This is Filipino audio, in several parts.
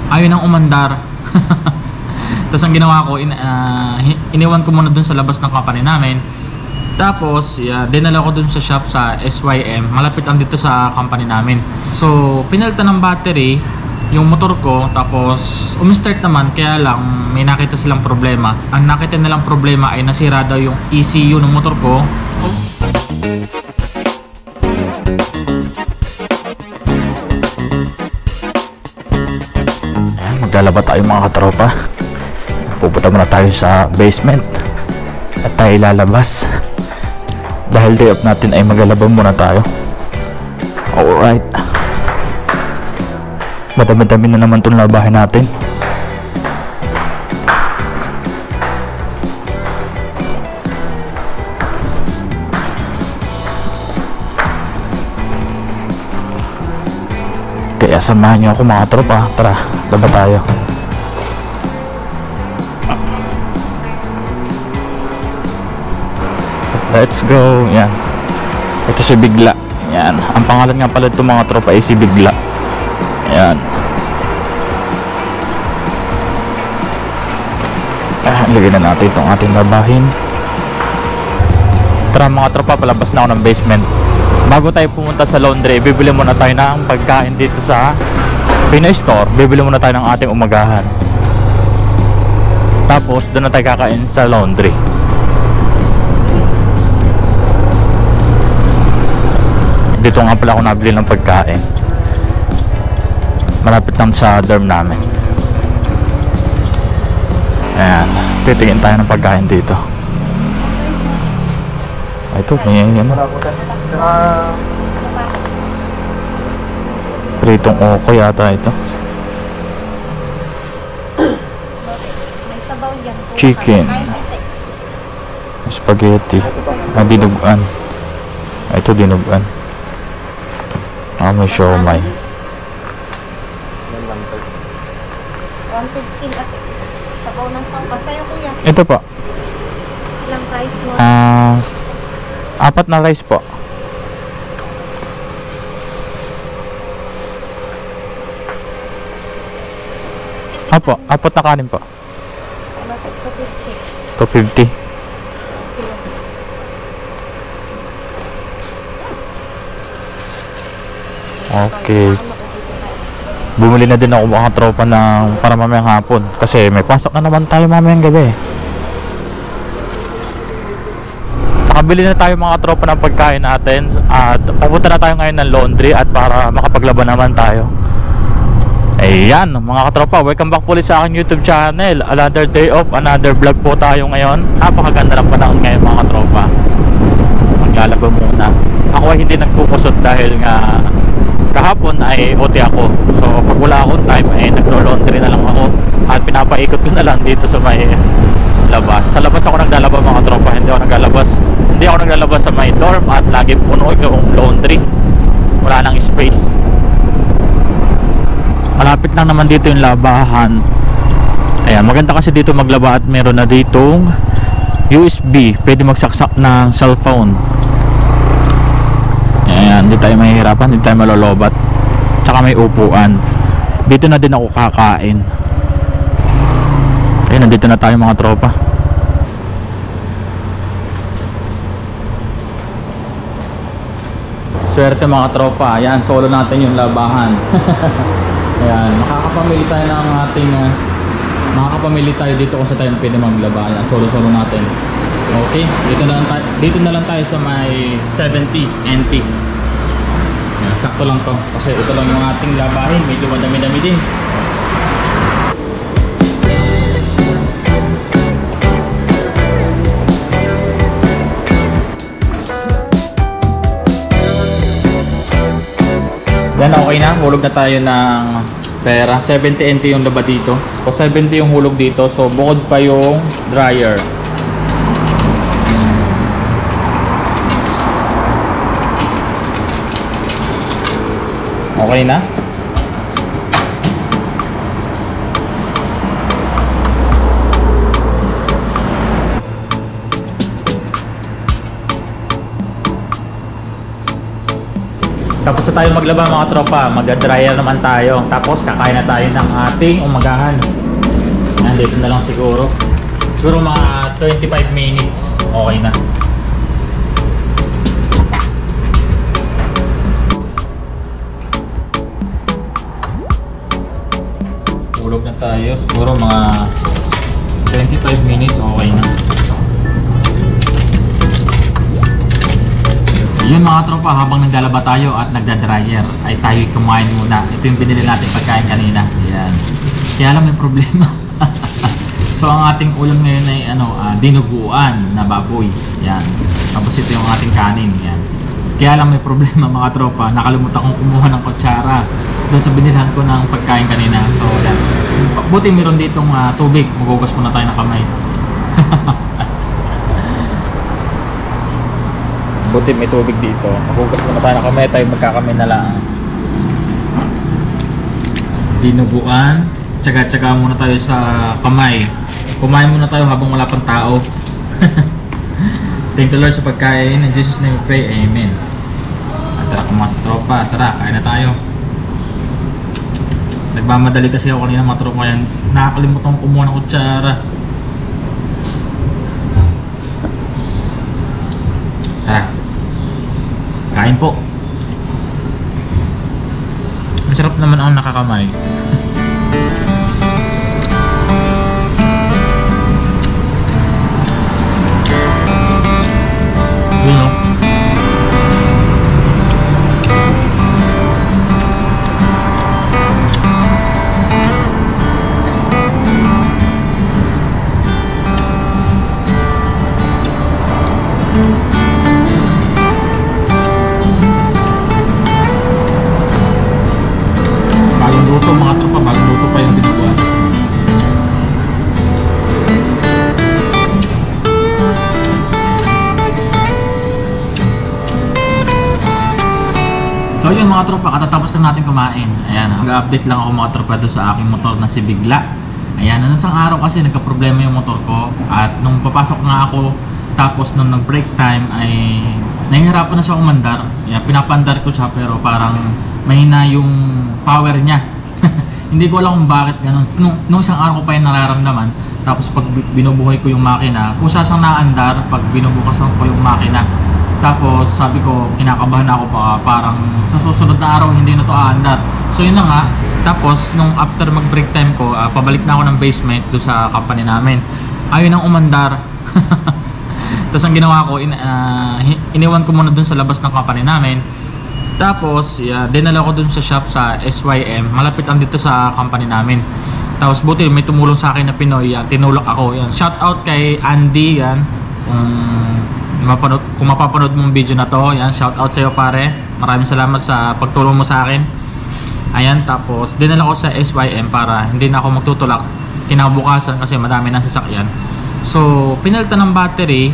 ayaw nang umandar. Tapos ang ginawa ko, iniwan ko muna dun sa labas ng company namin. Tapos dinala ko dun sa shop sa SYM, malapit lang dito sa company namin. So pinalitan ng battery yung motor ko, tapos umistart naman, kaya lang may nakita silang problema. Ang nakita nilang problema ay nasira daw yung ECU ng motor ko. Ayan, maglalaba tayo mga katropa. Pupunta muna tayo sa basement at tayo ilalabas. Dahil day off natin ay maglalaba muna tayo. Alright. Madami-dami na naman itong labahin natin. Kaya samahan nyo ako mga tropa. Tara, laba tayo. Let's go. Yan. Ito si Bigla. Yan. Ang pangalan nga pala itong mga tropa ay si Bigla. Yan. Lagyan na natin itong ating labahin. Tara mga tropa, palabas na ako ng basement. Bago tayo pumunta sa laundry, bibili muna tayo ng pagkain dito sa Pinoy Store. Bibili muna tayo ng ating umagahan. Tapos doon na tayo kakain sa laundry. Dito nga pala ako nabili ng pagkain. Malapit lang sa dorm namin. Ayan, titingin tayo ng pagkain dito. Ito, may ano, pritong oko yata ito. Chicken, spaghetti, dinuguan. Ito dinuguan. May siomay. 115 at sabaw ng pampas. Sa'yo kuya. Ito po. Ilang price mo? 4 na rice po. Apo, 4 na kanin po. 250. Okay. Bumili na din ako mga tropa ng para mamayang hapon kasi may pasok na naman tayo mamayang gabi. Nakabili na tayo mga tropa ng pagkain natin at pupunta na tayo ngayon ng laundry at para makapaglaban naman tayo. Ayan mga katropa, welcome back po ulit sa aking YouTube channel. Another day off, another vlog po tayo ngayon. Napakaganda ng panahon ngayon mga katropa. Maglalaba muna. Ako ay hindi nagpukusot dahil nga kahapon ay OT ako. So pag wala akong time ay naglo-laundry na lang ako at pinapaikot ko na lang dito sa may labas. Sa labas ako naglalaba mga tropa, hindi ako naglalabas sa may dorm at lagi puno yung laundry. Wala nang space. Malapit lang naman dito yung labahan. Ayan, maganda kasi dito maglaba at meron na ditong USB, pwede magsaksak ng cellphone. Ayan, hindi tayo mahihirapan, hindi tayo malolobat. Tsaka may upuan. Dito na din ako kakain. Ayan, nandito na tayo mga tropa. Swerte mga tropa. Ayan, solo natin yung labahan. Ayan, makakapamili tayo ng ating makakapamili tayo dito kung sa tayo pwede maglaba. Ayan, solo natin. Okay, dito na lang tayo sa may 70 NT. Ayan, sakto lang to kasi ito lang yung ating labahin, medyo madami-dami din. Yan, okay na, hulog na tayo ng pera. 70 NT yung laba dito o 70 yung hulog dito, so bukod pa yung dryer. Okay na. Tapos Tapos na tayo maglaba mga tropa, mag-dryer naman tayo. Tapos kakain na tayo ng ating umagahan. Yan, dito na lang siguro. Siguro mga 25 minutes, okay na. Tulog na tayo, siguro mga 25 minutes, okay na. Yun mga tropa, habang naglalaba tayo at nagda-dryer ay tayo kumain muna. Ito yung binili natin pagkain kanina. Yan. Kaya lang may problema. So ang ating ulam ngayon ay dinuguan na baboy. Yan. Tapos ito yung ating kanin. Yan. Kaya lang may problema mga tropa. Nakalimutan kong kumuha ng kutsara doon sa binilhan ko ng pagkain kanina. So yan. Buti meron ditong tubig. Magugas muna tayo ng kamay. Buti may tubig dito. Magugas muna tayo ng kamay. Tayo magkakamay na lang. Dinuguan. Tsaga-tsaga muna tayo sa kamay. Kumain muna tayo habang wala pang tao. Thank the Lord sa pagkain. In Jesus' name we pray. Amen. Tara mga tropa. Tara, kain na tayo. Nagmamadali kasi ako kanina mga tropa. Yan. Nakakalimutan ko kumuha ng kutsara. Tara. Kain po. Masarap naman ang nakakamay. Yun o. Bagong luto mga tropa, bagong luto pa yung dinuguan. So yun mga tropa, katatapos na natin kumain. Ayan, mag-update lang ako mga tropa doon sa aking motor na si Bigla. Ayan, isang araw kasi nagka-problema yung motor ko. At nung papasok nga ako, tapos nung nag-break time ay nahihirapan na siya umandar. Ayan, pinapandar ko siya pero parang mahina yung power niya. Hindi ko alam kung bakit ganun. Nung isang araw ko pa yung nararamdaman. Tapos pag binubuhay ko yung makina, kung saan naandar pag binubukasan ko yung makina. Tapos sabi ko, kinakabahan ako pa, parang sa susunod na araw hindi na to aandar. So yun na nga. Tapos nung after mag break time ko, pabalik na ako ng basement do sa company namin. Ayun ang umandar. Tapos ang ginawa ko, iniwan ko muna dun sa labas ng company namin. Tapos dinala ko dun sa shop sa SYM. Malapit lang dito sa company namin. Tapos buti may tumulong sa akin na Pinoy. Tinulak ako. Yan. Shout out kay Andy. Yan. Kung mapapanood mong video na to, yan, shout out sa iyo pare. Maraming salamat sa pagtulong mo sa akin. Ayan, tapos dinala ko sa SYM para hindi na ako magtutulak kinabukasan kasi madami na sasakyan. So pinalitan ng battery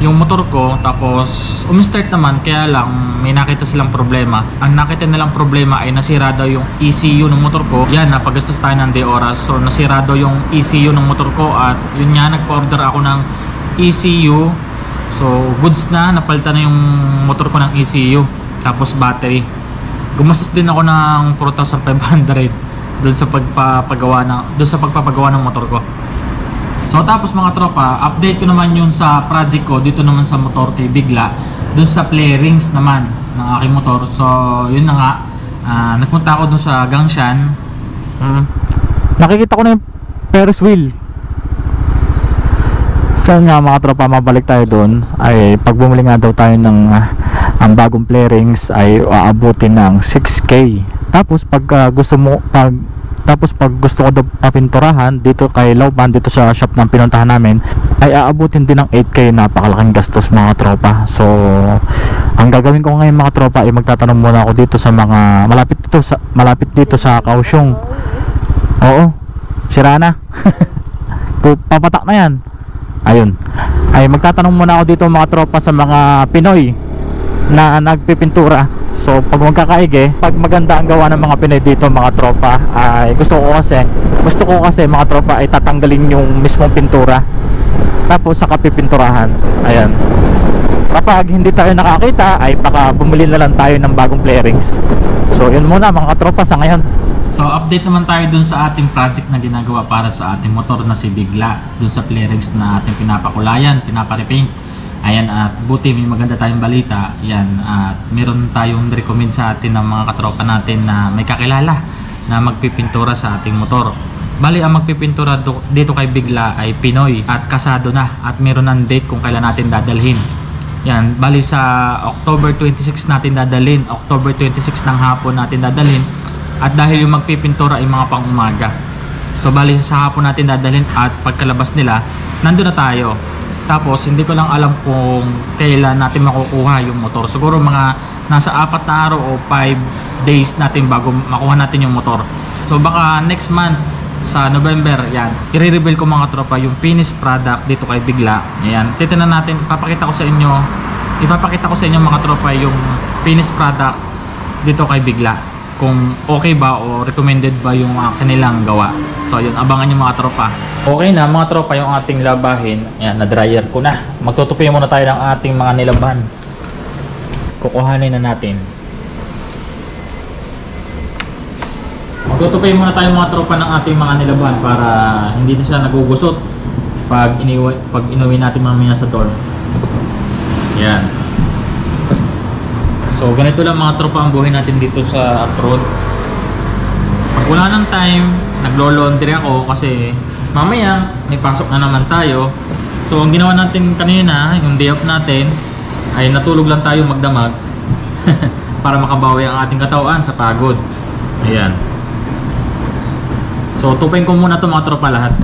yung motor ko, tapos umistart naman, kaya lang may nakita silang problema. Ang nakita nilang problema ay nasira daw yung ECU ng motor ko. Yan, napagastos tayo ng day oras. So nasira daw yung ECU ng motor ko at yun nga, nagpa-order ako ng ECU. So goods na, napalitan na yung motor ko ng ECU. Tapos battery. Gumastos din ako ng 4,500 doon sa pagpapagawa ng motor ko. So tapos mga tropa, update ko naman yun sa project ko dito naman sa motor kay Bigla. Doon sa play rings naman ng aking motor. So yun na nga, nagpunta ako doon sa Gangshan. Nakikita ko na yung Ferris wheel. Saan nga mga tropa, mabalik tayo doon ay pag bumili nga daw tayo ng ang bagong play rings ay aabutin ng 6K. Tapos pag gusto ko daw papinturahan dito kay Lauban, dito sa shop ng pinuntahan namin, ay aabutin din ng 8K. Napakalaking gastos mga tropa. So ang gagawin ko ngayon mga tropa ay magtatanong muna ako dito sa mga malapit dito sa Kaohsiung. Oo, sira na. Papatak na yan. Ayun, ay magtatanong muna ako dito mga tropa sa mga Pinoy na nagpipintura. So pag magkakaige, pag maganda ang gawa ng mga Pinoy dito mga tropa, ay gusto ko kasi mga tropa ay tatanggalin yung mismong pintura. tapos saka pipinturahan. Ayan. Kapag hindi tayo nakakita ay baka bumili na lang tayo ng bagong flarings. So yun muna mga katropa sa ngayon. So update naman tayo dun sa ating project na ginagawa para sa ating motor na si Bigla, dun sa flarings na ating pinapakulayan, pinaparepaint. Ayan, at buti may maganda tayong balita. Ayan, at meron tayong recommend sa atin ng mga katropa natin na may kakilala na magpipintura sa ating motor. Bali, ang magpipintura dito kay Bigla ay Pinoy at kasado na at meron ng date kung kailan natin dadalhin. Yan, bali sa October 26 natin dadalhin, October 26 ng hapon natin dadalhin. At dahil yung magpipintura ay mga pang umaga, so bali sa hapon natin dadalhin at pagkalabas nila, nandun na tayo. Tapos hindi ko lang alam kung kailan natin makukuha yung motor. Siguro mga nasa 4 na araw o 5 days natin bago makuha natin yung motor. So baka next month sa November, yan, i-reveal ko mga tropa yung finished product dito kay Bigla. Ayan, titingnan natin, ipapakita ko sa inyo mga tropa yung finished product dito kay Bigla, kung okay ba o recommended ba yung kanilang gawa. So yun, abangan nyo mga tropa. Okay na mga tropa yung ating labahin. Ayan, na-dryer ko na. Magtutupi muna tayo ng ating mga nilaban. Kukuhanin na natin. Magtutupi muna tayo mga tropa ng ating mga nilaban para hindi na siya nagugusot pag inuwi natin mamaya sa dorm. Ayan. So ganito lang mga tropa ang buhay natin dito sa road. Pag wala ng time, naglo-laundry ako kasi mamaya may pasok na naman tayo. So ang ginawa natin kanina, yung day off natin, ay natulog lang tayo magdamag para makabawi ang ating katawan sa pagod. Ayan. So tupin ko muna to mga tropa lahat.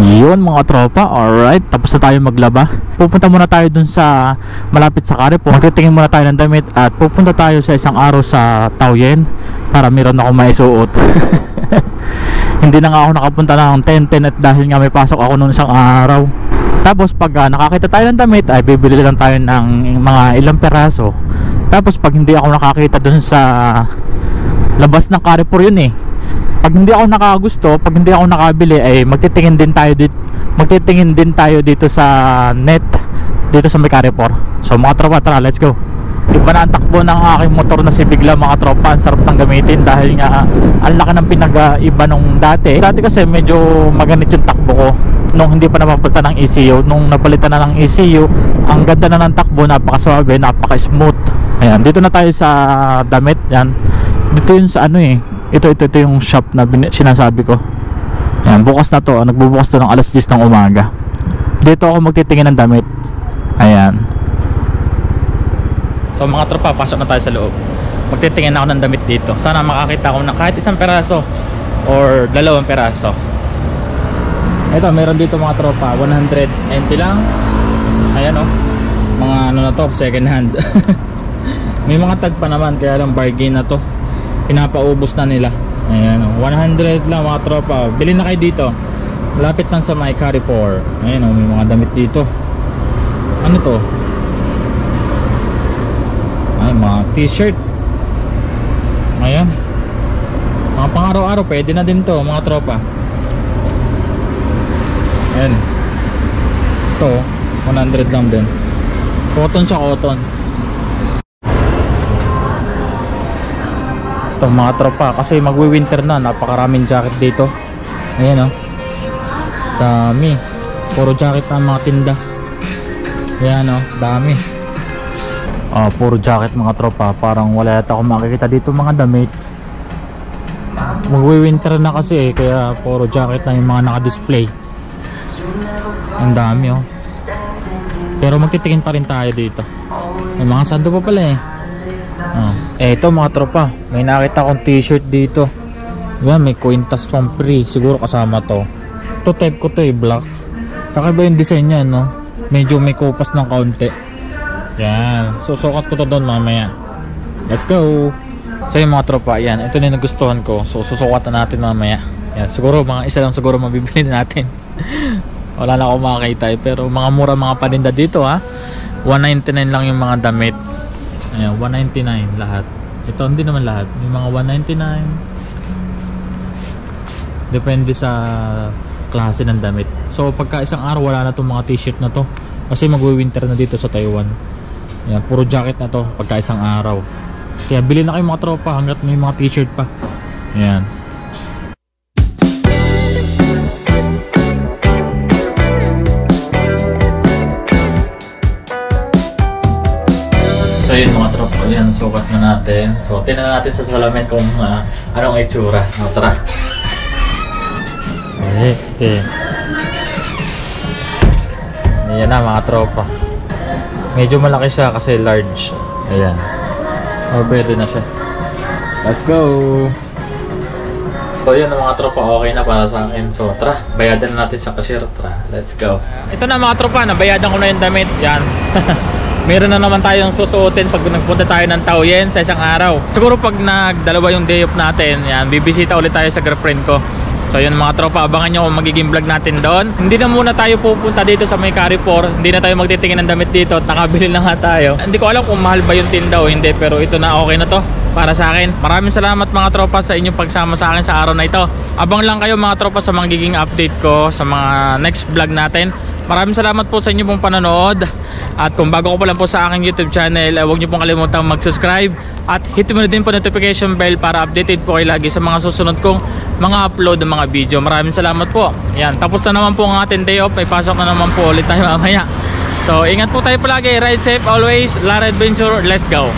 Yun mga tropa, alright, tapos na tayo maglaba. Pupunta muna tayo dun sa malapit sa Carrefour. Magtitingin muna tayo ng damit at pupunta tayo sa isang araw sa Taoyuan para meron ako maisuot. Hindi na nga ako nakapunta ng 10-10 at dahil nga may pasok ako noong isang araw. Tapos pag nakakita tayo ng damit ay bibili lang tayo ng mga ilang peraso. Tapos pag hindi ako nakakita dun sa labas ng Carrefour, yun eh, pag hindi ako nakagusto, pag hindi ako nakabili ay magtitingin din tayo dito sa net, dito sa may Carrefour. So mga tropa, tara, let's go. Iba na ang takbo ng aking motor na si Bigla mga tropa. Ang sarap ng gamitin dahil nga ang laki ng pinag-iba nung dati. Dati kasi medyo maganit yung takbo ko nung hindi pa napapunta ng ECU. Nung napalitan na ng ECU, ang ganda na ng takbo, napakaswabe, napaka-smooth. Ayan, dito na tayo sa damit. Yan, dito yun sa ano eh, ito yung shop na sinasabi ko. Ayan, bukas na to, nagbubukas to ng alas 10 ng umaga. Dito ako magtitingin ng damit. Ayan. So mga tropa, pasok na tayo sa loob. Magtitingin ako ng damit dito. Sana makakita ako ng kahit isang peraso or 2 peraso. Ito, meron dito mga tropa, 190 lang. Ayan o, mga ano na to, second hand. May mga tag pa naman, kaya lang bargain na to. Pinapaubos na nila. Ayan o, 100 lang mga tropa. Bili na kayo dito. Lapit lang sa my Carrefour. Ayan o, may mga damit dito. Ano to? Ay, mga t-shirt. Ayan, mga pang araw-araw, pwede na din to mga tropa. Ayan, ito 100 lang din. Cotton siya, cotton. Ito mga tropa, kasi magwi-winter na, napakaraming jacket dito. Ayan o, dami. Puro jacket ang mga tinda. Ayan o, dami. Puro jacket mga tropa. Parang wala yata akong makikita dito mga damit. Magwi-winter na kasi kaya puro jacket na yung mga naka-display. Ang dami oh. Pero magtitingin pa rin tayo dito. May mga sando pa pala eh. Ito mga tropa, may nakita akong t-shirt dito. Yan, may Quintas from free. Siguro kasama to. Ito type ko to eh, black. Kakaiba yung design niya no. Medyo may kupas ng kaunti. Yan, susukat ko to doon mamaya. Let's go. So yung mga tropa, yan, ito na yung nagustuhan ko. So susukatan natin mamaya. Yan, siguro mga isa lang siguro mabibili natin. Wala na akong makakita eh. Pero mga mura mga paninda dito ha. 199 lang yung mga damit. Ayan, 199 lahat. Ito hindi naman lahat. Yung mga 199. Depende sa klase ng damit. So pagka isang araw wala na tong mga t-shirt na to kasi magwi-winter na dito sa Taiwan. Yan, puro jacket na to pagka isang araw. Kaya bili na kayo mga tropa hanggat may mga t-shirt pa. Yan. So yun mga tropa, yan, sukat na natin. So tingnan natin sa salamin kung anong itsura. So, tara. Okay. Ayan na mga tropa. Medyo malaki siya kasi large. Ayan. O pwede na siya. Let's go! So yun mga tropa, okay na para sa akin. So tara, bayadan na natin sa cashier. Tara, let's go. Ito na mga tropa, nabayadan ko na yung damit. Yan. Meron na naman tayong susuotin pag nagpunta tayo ng Taoyuan sa isang araw. Siguro pag nagdalawa yung day off natin, yan, bibisita ulit tayo sa girlfriend ko. So yun mga tropa, abangan nyo kung magiging vlog natin doon. Hindi na muna tayo pupunta dito sa may Carrefour. Hindi na tayo magtitingin ng damit dito at nakabili na nga tayo. Hindi ko alam kung mahal ba yung tinda o hindi, pero ito na, okay na to para sa akin. Maraming salamat mga tropa sa inyong pagsama sa akin sa araw na ito. Abang lang kayo mga tropa sa magiging update ko sa mga next vlog natin. Maraming salamat po sa inyong pong panonood. At kung bago ko pa lang po sa aking YouTube channel, huwag niyo pong kalimutang mag-subscribe at hit mo na din po notification bell para updated po kayo lagi sa mga susunod kong mga upload ng mga video. Maraming salamat po. Yan, tapos na naman po ang ating day off. May pasok na naman po ulit tayo mamaya. So ingat po tayo palagi. Ride safe always. Lara Adventure. Let's go.